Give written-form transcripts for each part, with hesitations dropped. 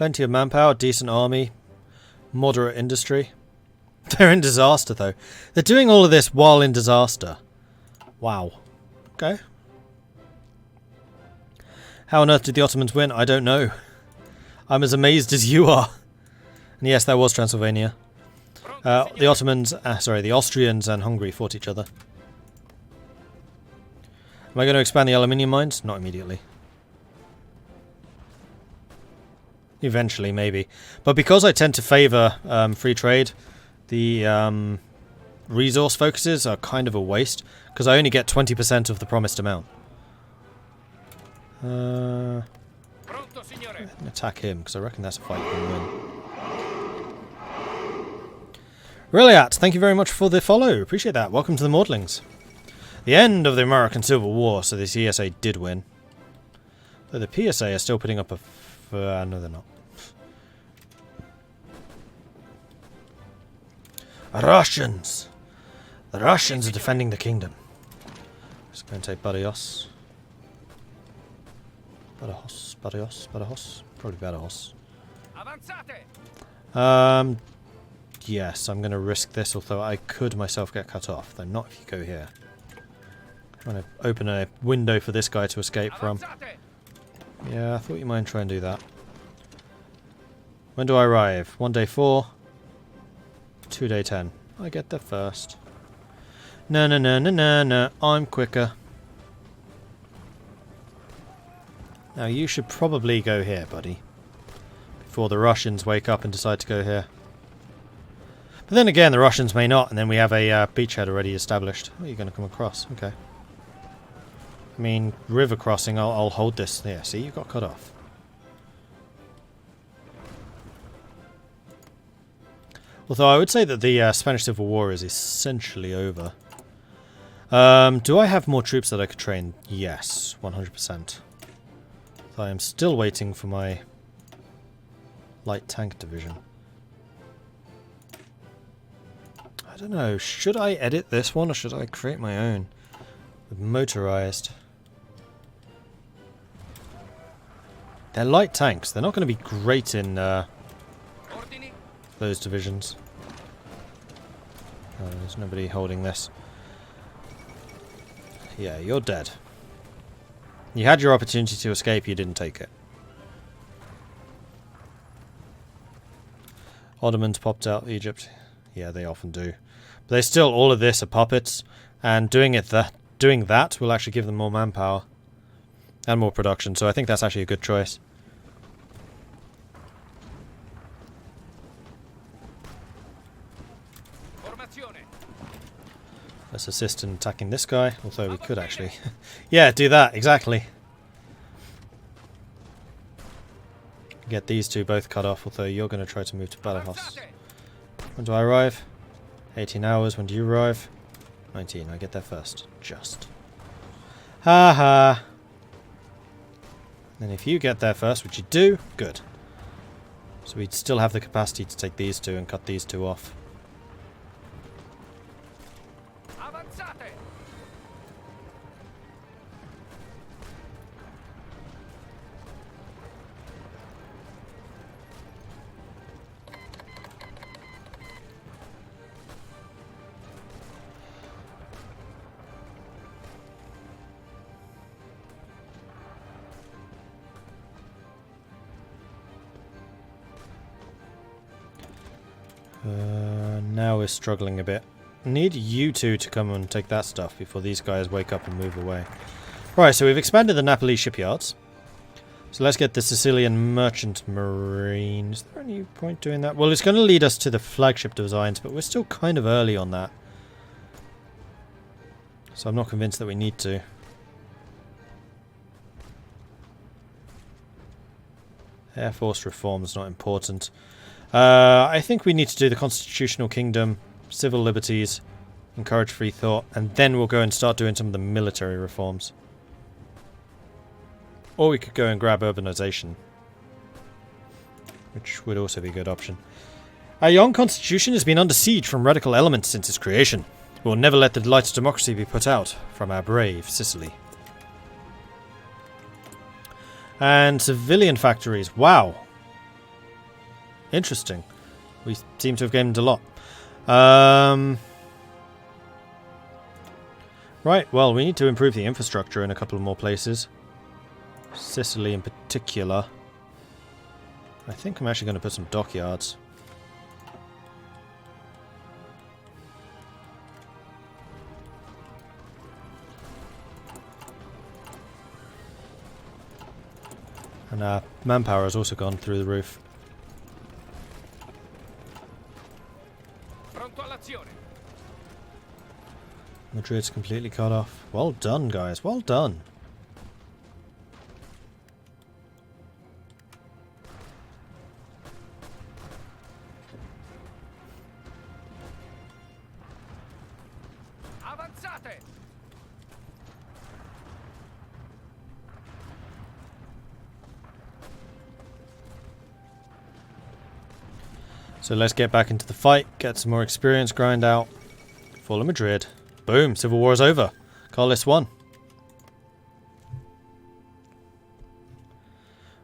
Plenty of manpower, decent army, moderate industry. They're in disaster though. They're doing all of this while in disaster. Wow. Okay. How on earth did the Ottomans win? I don't know. I'm as amazed as you are. And yes, that was Transylvania. The Ottomans, the Austrians and Hungary fought each other. Am I going to expand the aluminium mines? Not immediately. Eventually, maybe. But because I tend to favour free trade, the resource focuses are kind of a waste, because I only get 20% of the promised amount. Attack him, because I reckon that's a fight we can win. Reliat, thank you very much for the follow. Appreciate that. Welcome to the Maudlings. The end of the American Civil War, so the CSA did win. Though the PSA are still putting up a... no, they're not. Russians! The Russians are defending the kingdom. Just going to take Badajoz. Badajoz. Probably Badajoz. Yes, I'm going to risk this, although I could myself get cut off. Though not if you go here. I'm going to open a window for this guy to escape from. Yeah, I thought you might try and do that. When do I arrive? 1 day 4. 2 day 10. I get there first. No. I'm quicker. Now you should probably go here, buddy. Before the Russians wake up and decide to go here. But then again, the Russians may not, and then we have a beachhead already established. Oh, you're going to come across. Okay. I mean, river crossing, I'll hold this. Yeah, see, you got cut off. Although I would say that the Spanish Civil War is essentially over. Do I have more troops that I could train? Yes, 100%. I am still waiting for my light tank division. I don't know, should I edit this one or should I create my own? With motorized. They're light tanks, they're not going to be great in those divisions. Oh, there's nobody holding this. Yeah, you're dead. You had your opportunity to escape, you didn't take it. Ottomans popped out Egypt. Yeah, they often do. But they still, all of this are puppets, and doing that will actually give them more manpower and more production, so I think that's actually a good choice. Let's assist in attacking this guy, although we could actually... yeah, do that, exactly. Get these two both cut off, although you're going to try to move to Badajoz. When do I arrive? 18 hours. When do you arrive? 19. I get there first. Just. Ha ha. And if you get there first, which you do, good. So we'd still have the capacity to take these two and cut these two off. Now we're struggling a bit. Need you two to come and take that stuff before these guys wake up and move away. Right, so we've expanded the Napoli shipyards. So let's get the Sicilian Merchant Marine. Is there any point doing that? Well, it's going to lead us to the flagship designs, but we're still kind of early on that. So I'm not convinced that we need to. Air Force reform's not important. I think we need to do the Constitutional Kingdom, civil liberties, encourage free thought, and then we'll go and start doing some of the military reforms. Or we could go and grab urbanization, which would also be a good option. Our young constitution has been under siege from radical elements since its creation. We will never let the light of democracy be put out from our brave Sicily. And civilian factories, wow. Interesting. We seem to have gained a lot. Right, well, we need to improve the infrastructure in a couple of more places. Sicily in particular. I think I'm actually going to put some dockyards. And manpower has also gone through the roof. Madrid's completely cut off. Well done, guys. Well done. So let's get back into the fight, get some more experience, grind out. Fall of Madrid. Boom, Civil War is over. Carlist won.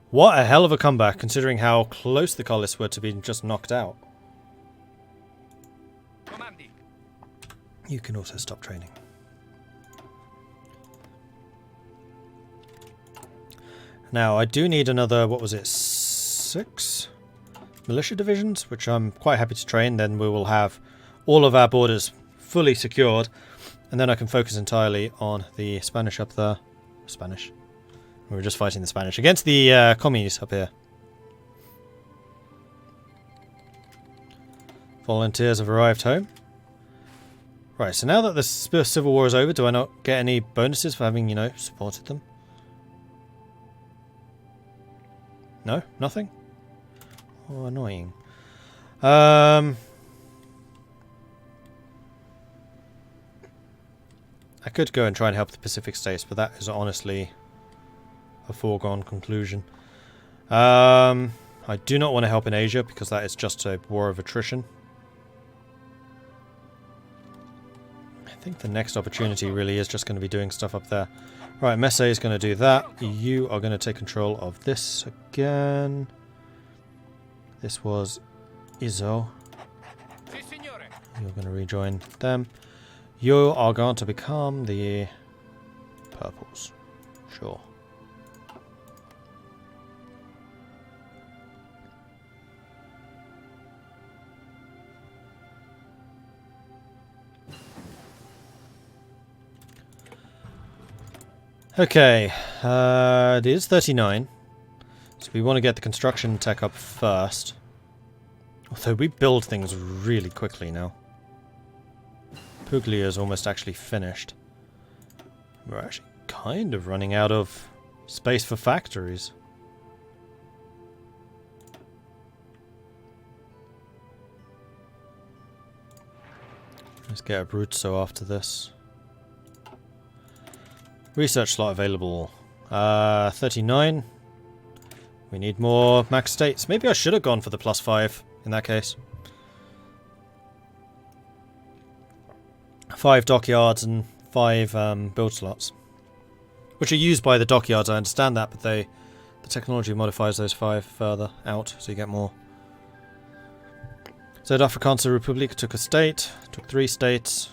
What a hell of a comeback, considering how close the Carlists were to being just knocked out. You can also stop training. Now, I do need another, what was it, 6 militia divisions, which I'm quite happy to train. Then we will have all of our borders fully secured, and then I can focus entirely on the Spanish up there. Spanish. We were just fighting the Spanish against the commies up here. Volunteers have arrived home. Right, so now that the Civil War is over, do I not get any bonuses for having, you know, supported them? No? Nothing? Oh, annoying. I could go and try and help the Pacific States, but that is honestly a foregone conclusion. I do not want to help in Asia, because that is just a war of attrition. I think the next opportunity really is just going to be doing stuff up there. Right, Messe is going to do that. You are going to take control of this again. This was Izzo. You're going to rejoin them. You are going to become the purples. Sure. Okay, it is 39. So we want to get the construction tech up first. Although we build things really quickly now. Puglia is almost actually finished. We're actually kind of running out of space for factories. Let's get a Abruzzo after this. Research slot available. 39. We need more max states. Maybe I should have gone for the +5 in that case. 5 dockyards and 5 build slots. Which are used by the dockyards, I understand that, but the technology modifies those 5 further out, so you get more. Zuid-Afrikaanse Republiek took a state, took 3 states.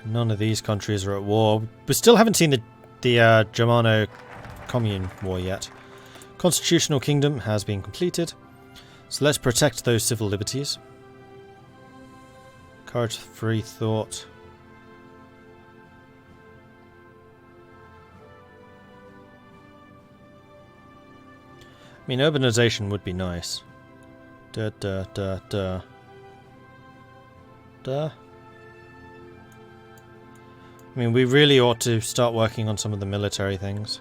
None of these countries are at war. We still haven't seen the Germano Commune War yet. Constitutional Kingdom has been completed. So let's protect those civil liberties. Courage, free thought. I mean, urbanization would be nice. Duh, duh, duh, duh. Duh. I mean, we really ought to start working on some of the military things.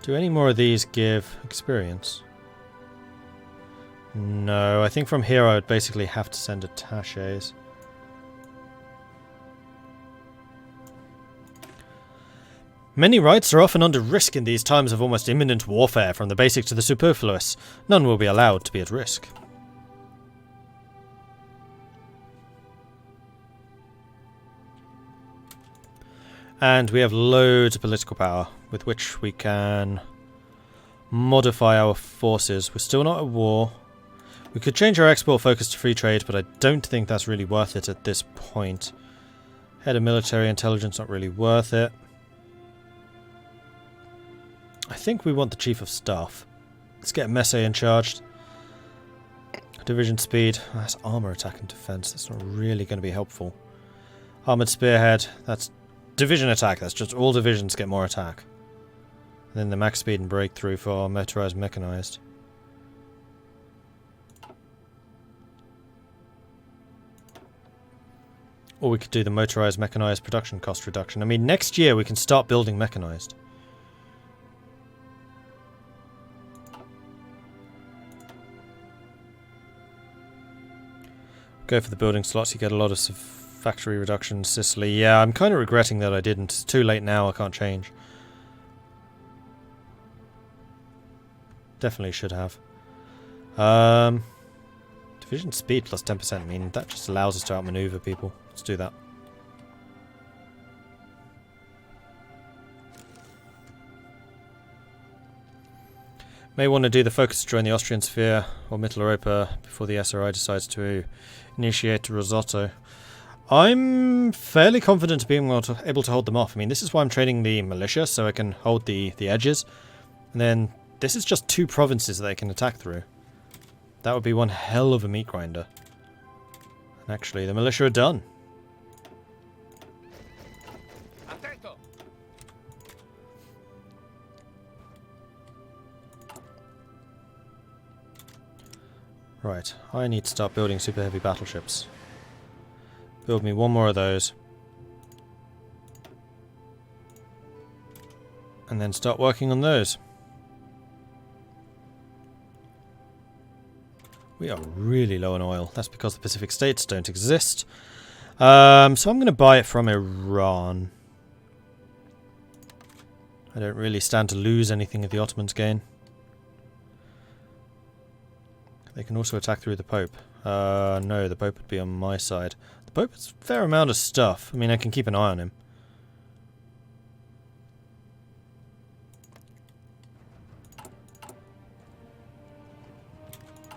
Do any more of these give experience? No, I think from here I would basically have to send attaches. Many rights are often under risk in these times of almost imminent warfare, from the basic to the superfluous. None will be allowed to be at risk. And we have loads of political power, with which we can modify our forces. We're still not at war. We could change our export focus to free trade, but I don't think that's really worth it at this point. Head of military intelligence, not really worth it. I think we want the chief of staff. Let's get Messe in charge. Division speed. That's armor attack and defense. That's not really going to be helpful. Armored spearhead. That's division attack. That's just all divisions get more attack. And then the max speed and breakthrough for motorized mechanized. Or we could do the motorized mechanized production cost reduction. I mean, next year we can start building mechanized. Go for the building slots, you get a lot of factory reductions. Sicily, yeah, I'm kind of regretting that I didn't. It's too late now, I can't change. Definitely should have. Division speed plus 10%, I mean, that just allows us to outmaneuver people. Let's do that. May want to do the focus to join the Austrian sphere or Mitteleuropa before the SRI decides to initiate risotto. I'm fairly confident of being able to hold them off. I mean, this is why I'm training the militia, so I can hold the edges. And then this is just 2 provinces that they can attack through. That would be one hell of a meat grinder. And actually, the militia are done. Right, I need to start building super heavy battleships. Build me one more of those. And then start working on those. We are really low on oil. That's because the Pacific States don't exist. So I'm going to buy it from Iran. I don't really stand to lose anything if the Ottomans gain. They can also attack through the Pope. No, the Pope would be on my side. The Pope has a fair amount of stuff. I mean, I can keep an eye on him.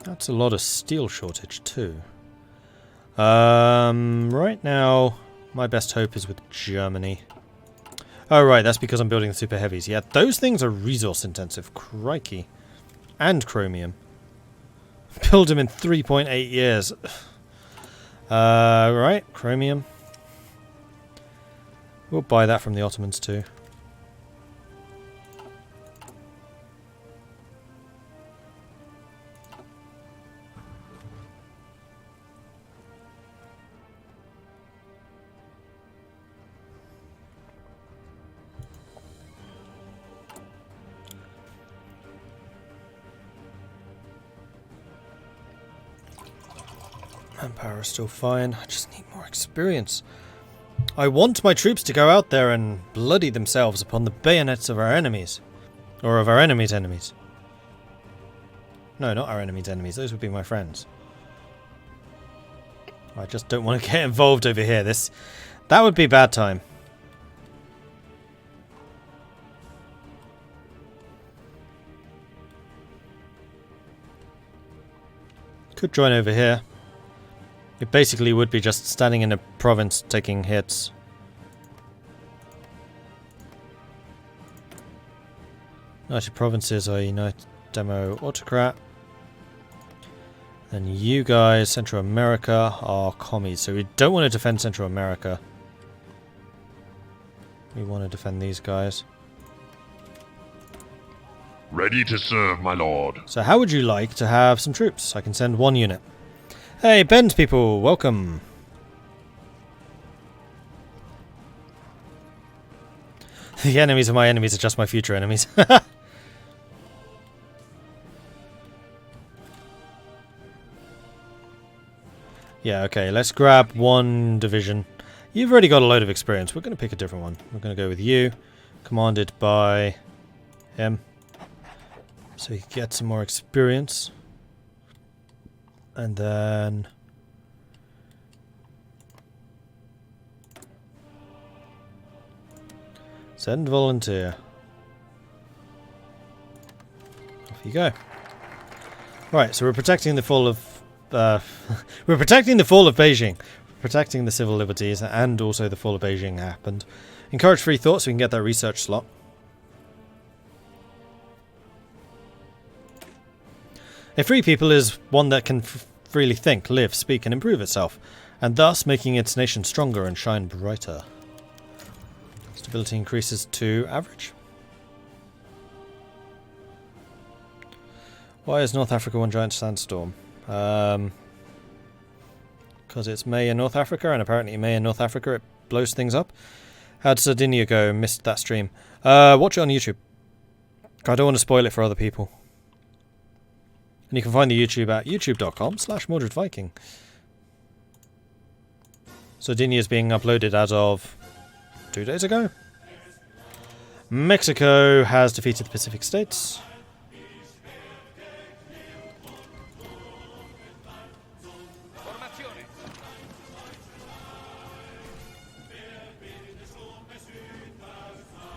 That's a lot of steel shortage too. Right now, my best hope is with Germany. Oh right, that's because I'm building the super heavies. Yeah, those things are resource intensive. Crikey. And chromium. Build them in 3.8 years. Right, chromium. We'll buy that from the Ottomans too. Manpower is still fine. I just need more experience. I want my troops to go out there and bloody themselves upon the bayonets of our enemies. Or of our enemies' enemies. No, not our enemies' enemies. Those would be my friends. I just don't want to get involved over here. That would be a bad time. Could join over here. It basically would be just standing in a province taking hits. United Provinces are United Demo Autocrat. And you guys, Central America, are commies. So we don't want to defend Central America. We want to defend these guys. Ready to serve, my lord. So how would you like to have some troops? I can send 1 unit. Hey, Bend people, welcome. The enemies of my enemies are just my future enemies. Yeah, okay, let's grab 1 division. You've already got a load of experience. We're going to pick a different one. We're going to go with you. commanded by him. So he can get some more experience. And then... send volunteer. Off you go. Right, so we're protecting the fall of... we're protecting the fall of Beijing. Protecting the civil liberties, and also the fall of Beijing happened. Encourage free thought so we can get that research slot. A free people is one that can freely think, live, speak, and improve itself, and thus making its nation stronger and shine brighter. Stability increases to average. Why is North Africa one giant sandstorm? Because it's May in North Africa, and apparently May in North Africa it blows things up. How'd Sardinia go? Missed that stream. Watch it on YouTube. I don't want to spoil it for other people. And you can find the YouTube at youtube.com/Mordred Viking. Sardinia is being uploaded as of 2 days ago. Mexico has defeated the Pacific States.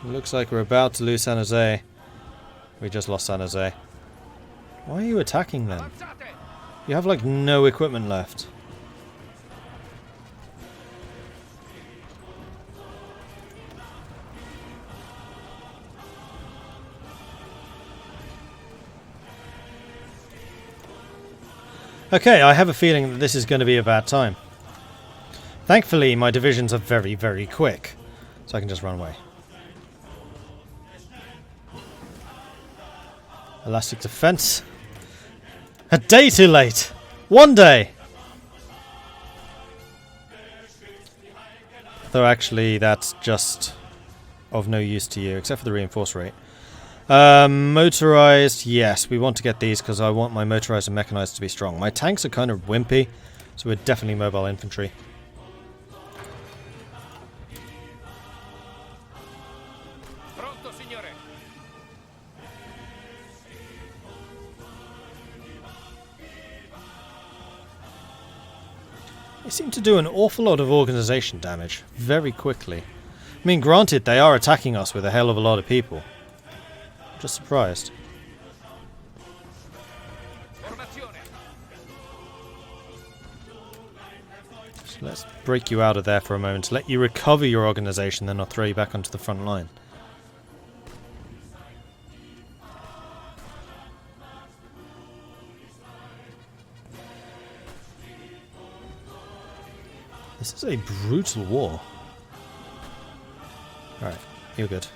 Looks like we're about to lose San Jose. We just lost San Jose. Why are you attacking them? You have like no equipment left. Okay, I have a feeling that this is going to be a bad time. Thankfully, my divisions are very, very quick, so I can just run away. Elastic defense. A day too late! One day! Though actually, that's just of no use to you, except for the reinforce rate. Motorized, yes, we want to get these because I want my motorized and mechanized to be strong. My tanks are kind of wimpy, so we're definitely mobile infantry. They seem to do an awful lot of organization damage very quickly. I mean, granted, they are attacking us with a hell of a lot of people. I'm just surprised. So let's break you out of there for a moment, let you recover your organization, then I'll throw you back onto the front line. This is a brutal war. Alright, you're good.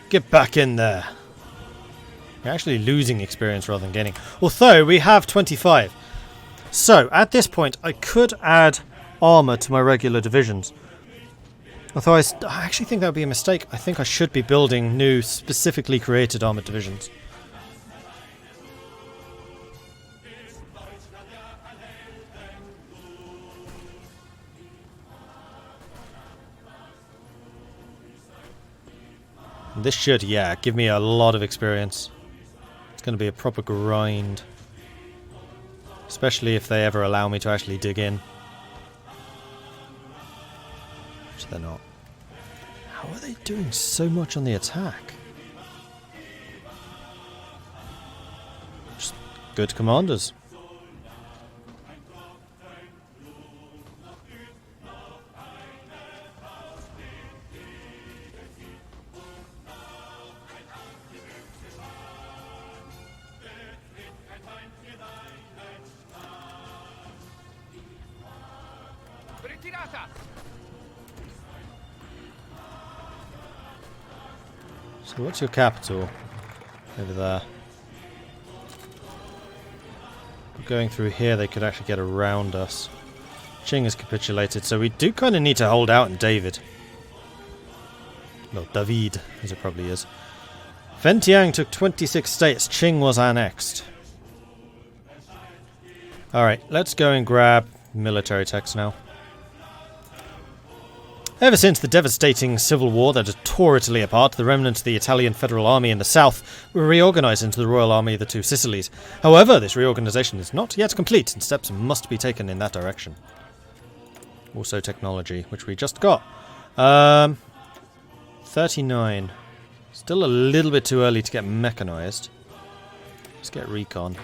Get back in there. You're actually losing experience rather than gaining. Although, we have 25. So, at this point, I could add armor to my regular divisions. Although I actually think that would be a mistake. I think I should be building new, specifically created armored divisions. This should, yeah, give me a lot of experience. It's going to be a proper grind. Especially if they ever allow me to actually dig in. Which they're not. How are they doing so much on the attack? Just good commanders. So what's your capital? Over there. Going through here they could actually get around us. Qing has capitulated, so we do kind of need to hold out in David. Well, David, as it probably is. Fentiang took 26 states. Qing was annexed. Alright, let's go and grab military techs now. Ever since the devastating civil war that had tore Italy apart, the remnants of the Italian Federal Army in the south were reorganised into the Royal Army of the Two Sicilies. However, this reorganisation is not yet complete, and steps must be taken in that direction. Also technology, which we just got. 39. Still a little bit too early to get mechanised. Let's get recon.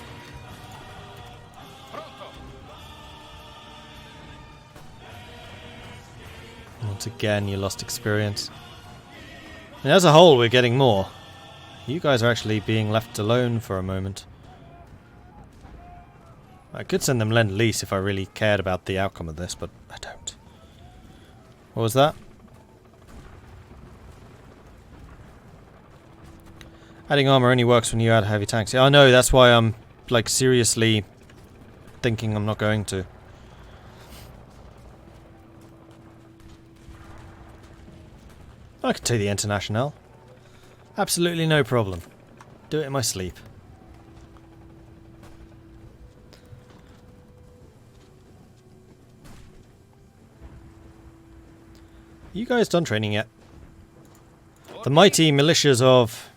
Once again, you lost experience. And as a whole, we're getting more. You guys are actually being left alone for a moment. I could send them Lend-Lease if I really cared about the outcome of this, but I don't. What was that? Adding armor only works when you add heavy tanks. Yeah, I know, that's why I'm, like, seriously thinking I'm not going to. I could take the International. Absolutely no problem. Do it in my sleep. You guys done training yet? The mighty militias of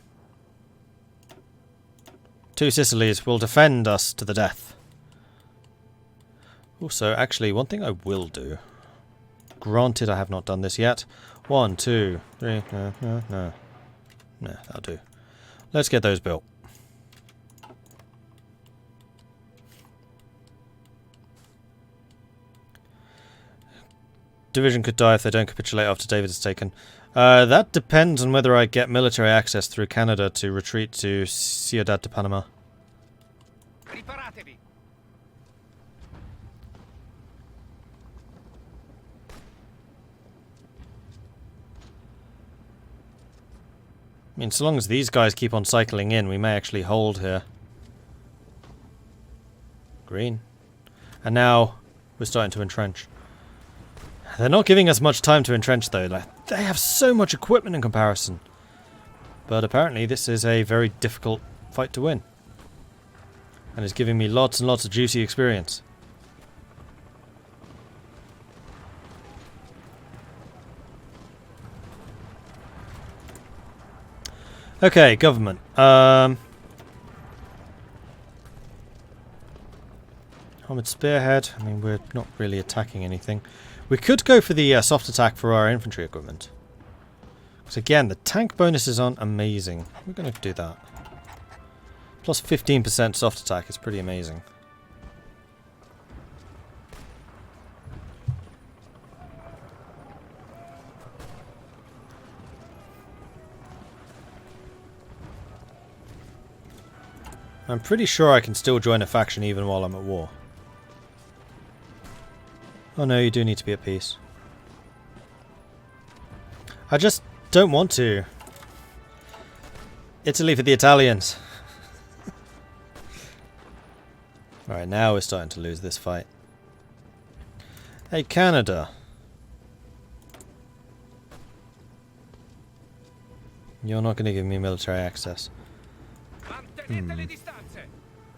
Two Sicilies will defend us to the death. Also, actually, one thing I will do. Granted, I have not done this yet. 1, 2, 3, no, that'll do. Let's get those built. Division could die if they don't capitulate after David is taken. That depends on whether I get military access through Canada to retreat to Ciudad de Panama. I mean, so long as these guys keep on cycling in, we may actually hold here. Green. And now we're starting to entrench. They're not giving us much time to entrench, though. Like, they have so much equipment in comparison. But apparently this is a very difficult fight to win. And it's giving me lots and lots of juicy experience. Okay, government. Armoured spearhead. I mean, we're not really attacking anything. We could go for the soft attack for our infantry equipment. Because again, the tank bonuses aren't amazing. We're going to do that. Plus 15% soft attack is pretty amazing. I'm pretty sure I can still join a faction even while I'm at war. Oh no, you do need to be at peace. I just don't want to. Italy for the Italians. Alright, now we're starting to lose this fight. Hey, Canada. You're not going to give me military access.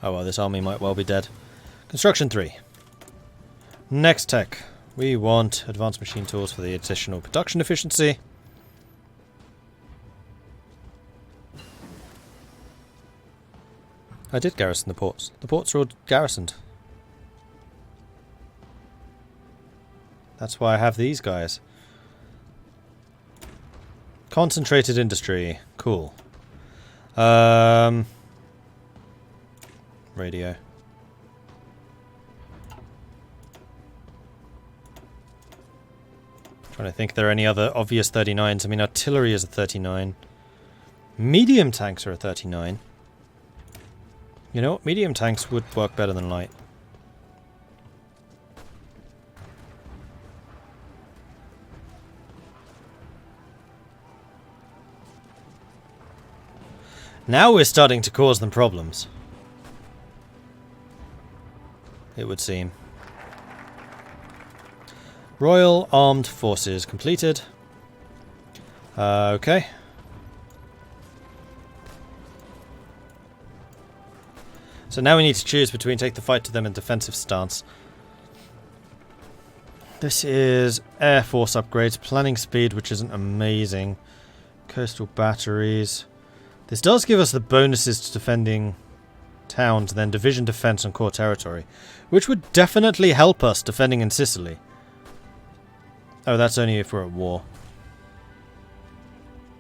Oh well, this army might well be dead. Construction 3. Next tech. We want advanced machine tools for the additional production efficiency. I did garrison the ports. The ports are all garrisoned. That's why I have these guys. Concentrated industry. Cool. Radio. Trying to think if there are any other obvious 39s. I mean, artillery is a 39. Medium tanks are a 39. You know what? Medium tanks would work better than light. Now we're starting to cause them problems. It would seem. Royal Armed Forces completed. Okay. So now we need to choose between take the fight to them and defensive stance. This is Air Force upgrades, planning speed, which isn't amazing. Coastal batteries. This does give us the bonuses to defending towns, then division defense and core territory, which would definitely help us defending in Sicily. Oh, that's only if we're at war.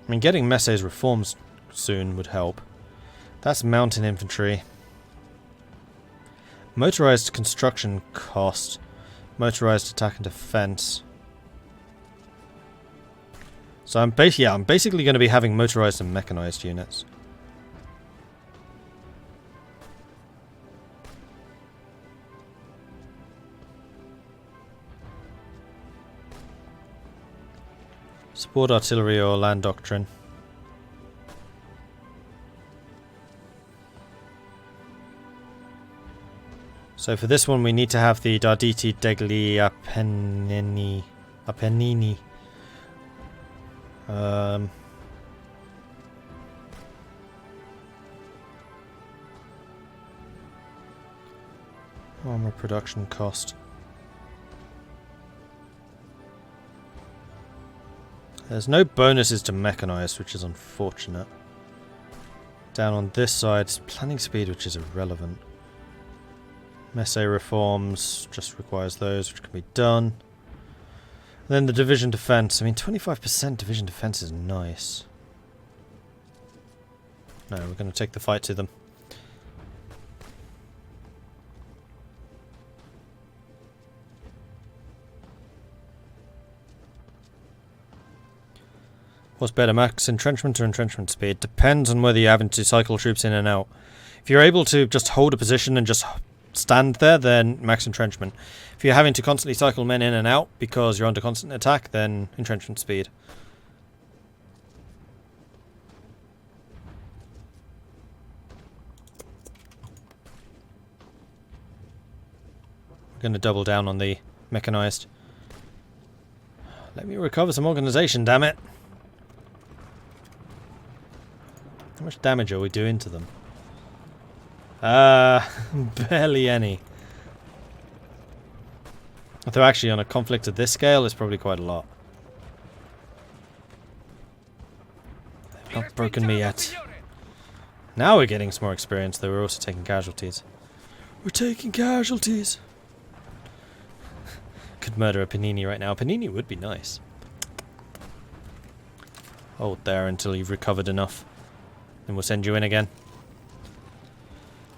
I mean, getting Messe's reforms soon would help. That's mountain infantry. Motorized construction cost. Motorized attack and defense. So I'm basically going to be having motorized and mechanized units. Support artillery or land doctrine. So for this one we need to have the Darditi degli Appennini. Armor production cost. There's no bonuses to mechanized, which is unfortunate. Down on this side, it's planning speed, which is irrelevant. Messe reforms just requires those, which can be done. Then the division defense. I mean, 25% division defense is nice. No, we're going to take the fight to them. What's better, max entrenchment or entrenchment speed? Depends on whether you're having to cycle troops in and out. If you're able to just hold a position and just stand there, then max entrenchment. If you're having to constantly cycle men in and out because you're under constant attack, then entrenchment speed. We're going to double down on the mechanized. Let me recover some organization, damn it. How much damage are we doing to them? Barely any. Although actually on a conflict of this scale, it's probably quite a lot. They've not broken me yet. Now we're getting some more experience, though we're also taking casualties. We're taking casualties! Could murder a Panini right now. Panini would be nice. Hold there until you've recovered enough. Then we'll send you in again.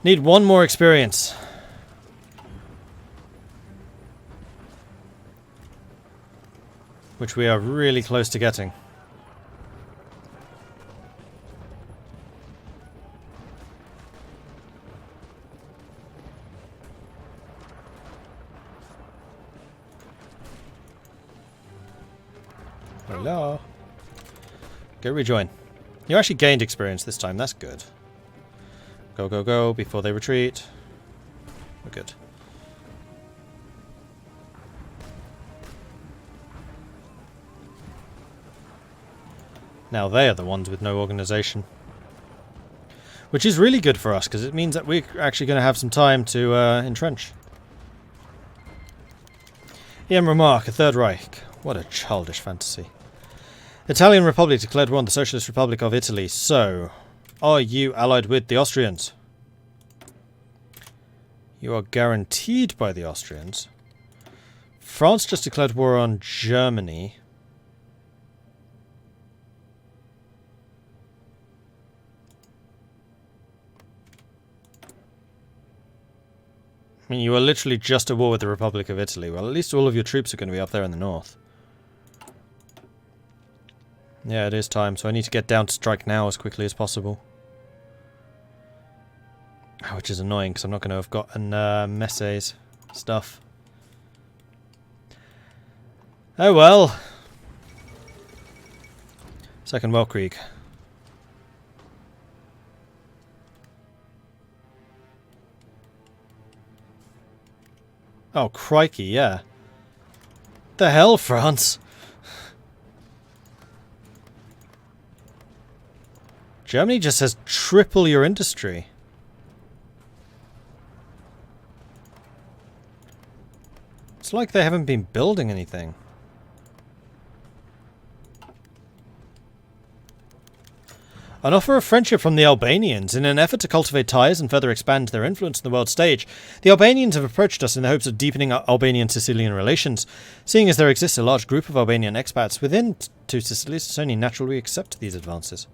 Need one more experience. Which we are really close to getting. Hello. Go rejoin. You actually gained experience this time, that's good. Go, go, go, before they retreat. We're good. Now they are the ones with no organization. Which is really good for us, because it means that we're actually going to have some time to entrench. Ian Remark, a Third Reich. What a childish fantasy. Italian Republic declared war on the Socialist Republic of Italy. So, are you allied with the Austrians? You are guaranteed by the Austrians. France just declared war on Germany. I mean, you are literally just at war with the Republic of Italy. Well, at least all of your troops are going to be up there in the north. Yeah, it is time, so I need to get down to strike now as quickly as possible. Which is annoying, because I'm not going to have gotten Messe's stuff. Oh well. Second Weltkrieg. Oh, crikey, yeah. The hell, France? Germany just has triple your industry. It's like they haven't been building anything. An offer of friendship from the Albanians. In an effort to cultivate ties and further expand their influence on the world stage, the Albanians have approached us in the hopes of deepening our Albanian-Sicilian relations. Seeing as there exists a large group of Albanian expats within two Sicilies, it's only natural we accept these advances.